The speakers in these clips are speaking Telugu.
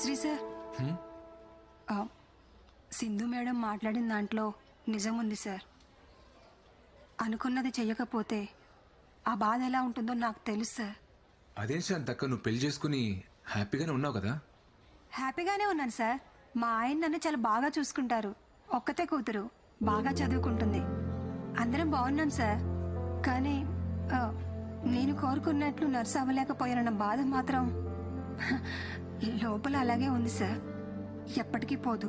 శ్రీ సార్, సింధు మేడం మాట్లాడిన దాంట్లో నిజం ఉంది సార్. అనుకున్నది చెయ్యకపోతే ఆ బాధ ఎలా ఉంటుందో నాకు తెలుసు సార్. అదేం శాంతక్క, నువ్వు పెళ్లి చేసుకుని హ్యాపీగానే ఉన్నావు కదా? హ్యాపీగానే ఉన్నాను సార్. మా ఆయన నన్ను చాలా బాగా చూసుకుంటారు. ఒక్కతే కూతురు, బాగా చదువుకుంటుంది. అందరం బాగున్నాం సార్. కానీ నేను కోరుకున్నట్లు నర్సు అవ్వలేకపోయానన్న బాధ మాత్రం లోపల అలాగే ఉంది సార్. ఎప్పటికీ పోదు.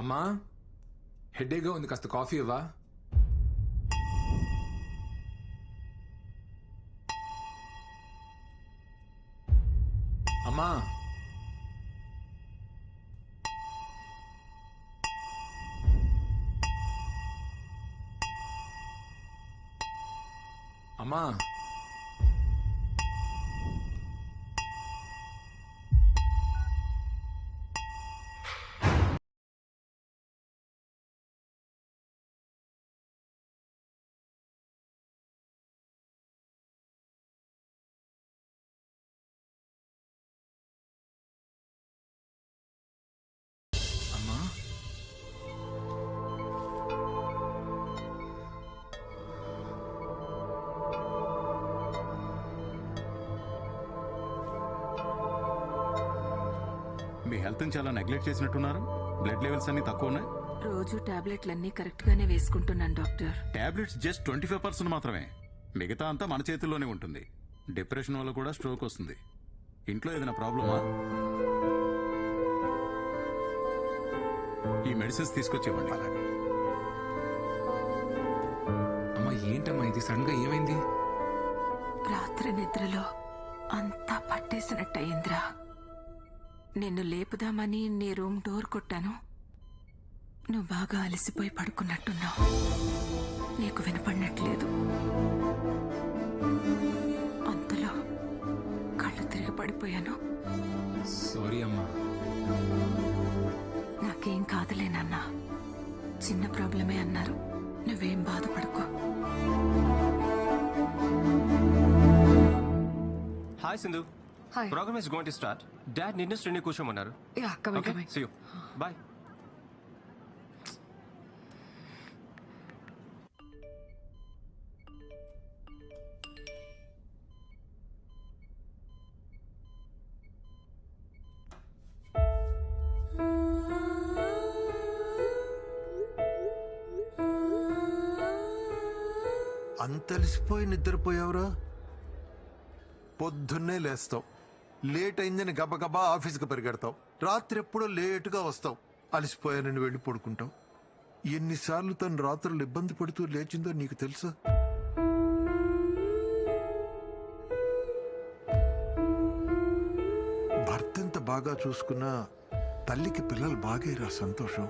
అమ్మా, హెడేక్గా ఉంది, కాస్త కాఫీ ఇవ్వా? అమ్మా, అమ్మా, అమ్మా. మీ హెల్త్ని చాలా నెగ్లెక్ట్ చేసినట్టున్నారు. బ్లడ్ లెవెల్స్ అన్ని తక్కువ ఉన్నాయి. రోజు టాబ్లెట్లన్నీ కరెక్ట్ గానే వేసుకుంటున్నాను డాక్టర్. టాబ్లెట్స్ జస్ట్ 25% మాత్రమే. మిగతా అంతా మన చేతుల్లోనే ఉంటుంది. డిప్రెషన్ వల్ల కూడా స్ట్రోక్ వస్తుంది. ఇంట్లో ఏదైనా ప్రాబ్లమా? ఈ మెడిసిన్స్ తీసుకొచ్చేవ్వండి. అమ్మా, ఏంటమ్మా ఇది? సడన్ గా ఏమైంది? రాత్రి నిద్రలో అంతా పట్టేసినట్టయిందిరా. నిన్ను లేపుదామని నీ రూమ్ డోర్ కొట్టాను. నువ్వు బాగా అలసిపోయి పడుకున్నట్టున్నావు. నీకు వినపడినట్లేదు. అంతలో కళ్ళు తిరిగి పడిపోయాను. సారీ అమ్మా. నాకేం కాదులేనన్నా, చిన్న ప్రాబ్లమే అన్నారు. నువ్వేం బాధపడుకో. Hi Sindhu. Hi. Program is going to start. Dad నిన్ను శ్రేణి కూర్చోమన్నారు. Yeah, coming, Okay, coming. see you. Bye. అంతలిసిపోయి నిద్రపోయావురా? పొద్దున్నే లేస్తావు, లేట్ అయిందని గబగబా ఆఫీస్కి పరిగెడతావు, రాత్రి ఎప్పుడో లేటుగా వస్తావు, అలసిపోయానని వెళ్ళి పడుకుంటావు. ఎన్నిసార్లు తను రాత్రులు ఇబ్బంది పడుతూ లేచిందో నీకు తెలుసా? భర్త ఎంత బాగా చూసుకున్నా తల్లికి పిల్లలు బాగేరా సంతోషం.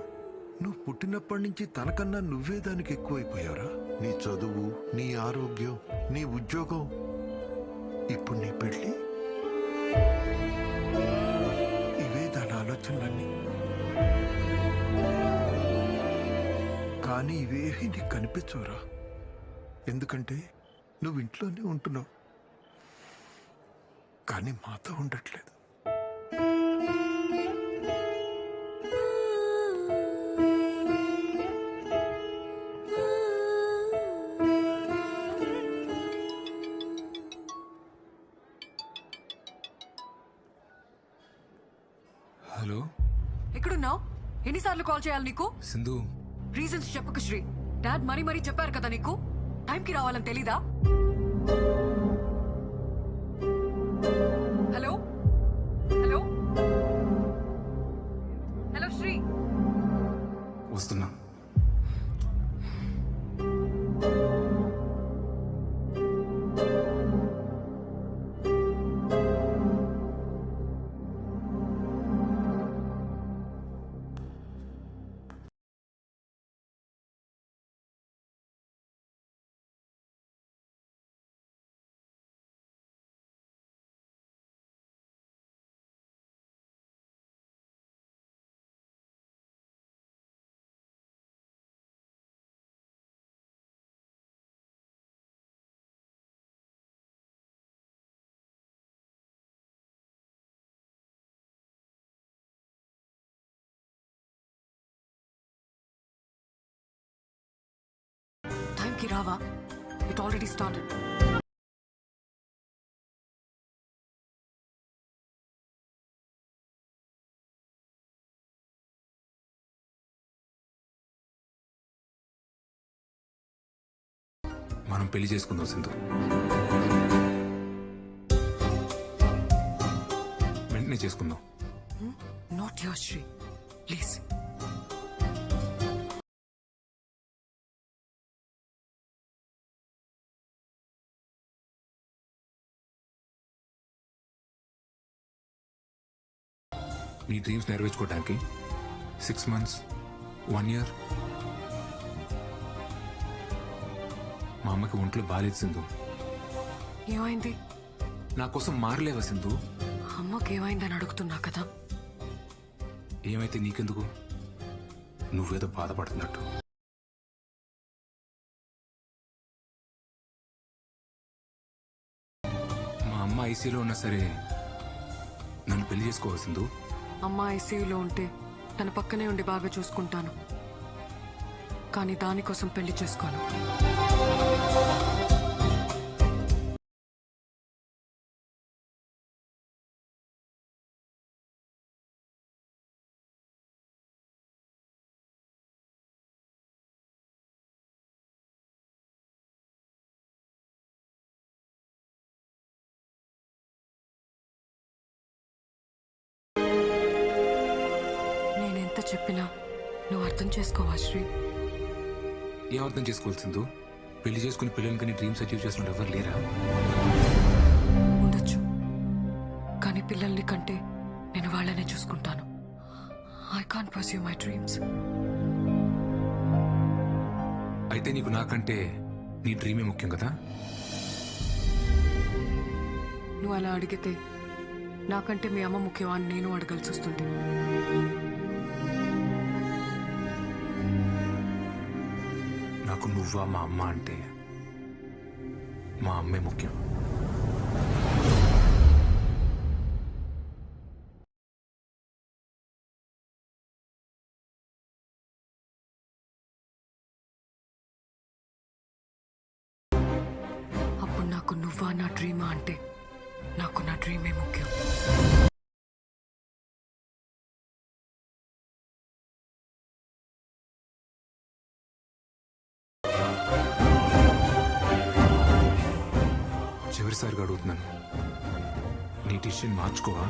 నువ్వు పుట్టినప్పటి నుంచి తనకన్నా నువ్వే దానికి ఎక్కువైపోయావురా. నీ చదువు, నీ ఆరోగ్యం, నీ ఉద్యోగం, ఇప్పుడు నీ పెళ్లి, ఇవే దాని ఆలోచనలన్నీ. కానీ ఇవేవి నీకు కనిపించవురా. ఎందుకంటే నువ్వు ఇంట్లోనే ఉంటున్నావు, కానీ మాతో ఉండట్లేదు. హలో ఎక్కడున్నావు? ఎన్నిసార్లు కాల్ చేయాలి నీకు? సింధు, రీజన్స్ చెప్పకు శ్రీ. డాడ్ మరీ చెప్పారు కదా నీకు, టైంకి రావాలని తెలీదా? Hello hello hello Sri. వస్తున్నా. టైంకి రావా? It already started. మనం పెళ్లి చేసుకుందాం సింధు. వెంటనే చేసుకుందాం. Not your Sri, please. నీ డ్రీమ్స్ నెరవేర్చుకోవడానికి 6 months, 1 year. మా అమ్మకి ఒంట్లో బాలేదు సింధు. ఏమైంది? నా కోసం మారలేవా సింధు? అమ్మకి ఏమైందని అడుగుతున్నా కదా. ఏమైతే నీకెందుకు? నువ్వేదో బాధపడుతున్నట్టు. మా అమ్మ ఐసీలో ఉన్నా సరే నన్ను పెళ్లి చేసుకోవా సింధు? అమ్మ ఐసీయూలో ఉంటే తన పక్కనే ఉండి బాగా చూసుకుంటాను, కానీ దానికోసం పెళ్లి చేసుకోను. నేనెంత చెప్పినా నువ్వు అర్థం చేసుకోవా శ్రీ? ఏం అర్థం చేసుకోవాలి సింధు? పెళ్లి చేసుకుని పిల్లలకి నీ డ్రీమ్స్ అచీవ్ చేసిన ఎవరు లేరా? ఉండొచ్చు, కానీ పిల్లల్ని కంటే నేను వాళ్ళనే చూసుకుంటాను. I can't pursue my dreams. అయితే నీకు నాకంటే నీ డ్రీమే ముఖ్యం కదా? నువ్వు అలా అడిగితే నాకంటే మీ అమ్మ ముఖ్యమా అని నేను అడగాల్సి వస్తుంది. నాకు నువ్వా మా అమ్మ అంటే మా అమ్మే ముఖ్యం. అప్పుడు నాకు నువ్వా నా డ్రీమా అంటే నాకు నా డ్రీమే ముఖ్యం. చివరిసారిగా అడుగుతున్నాను, నీ డిసిషన్ మార్చుకోవా?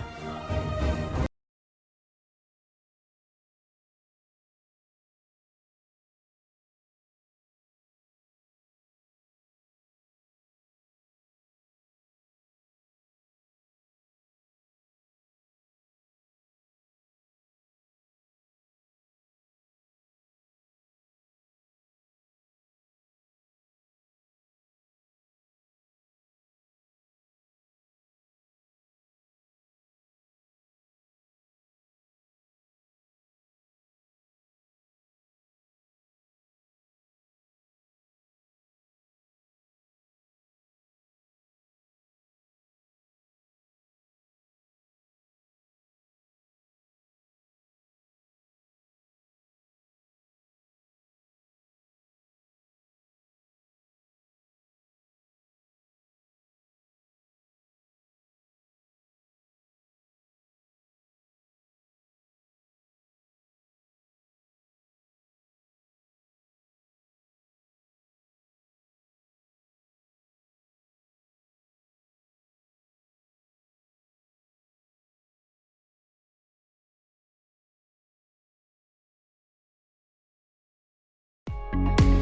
బాయ్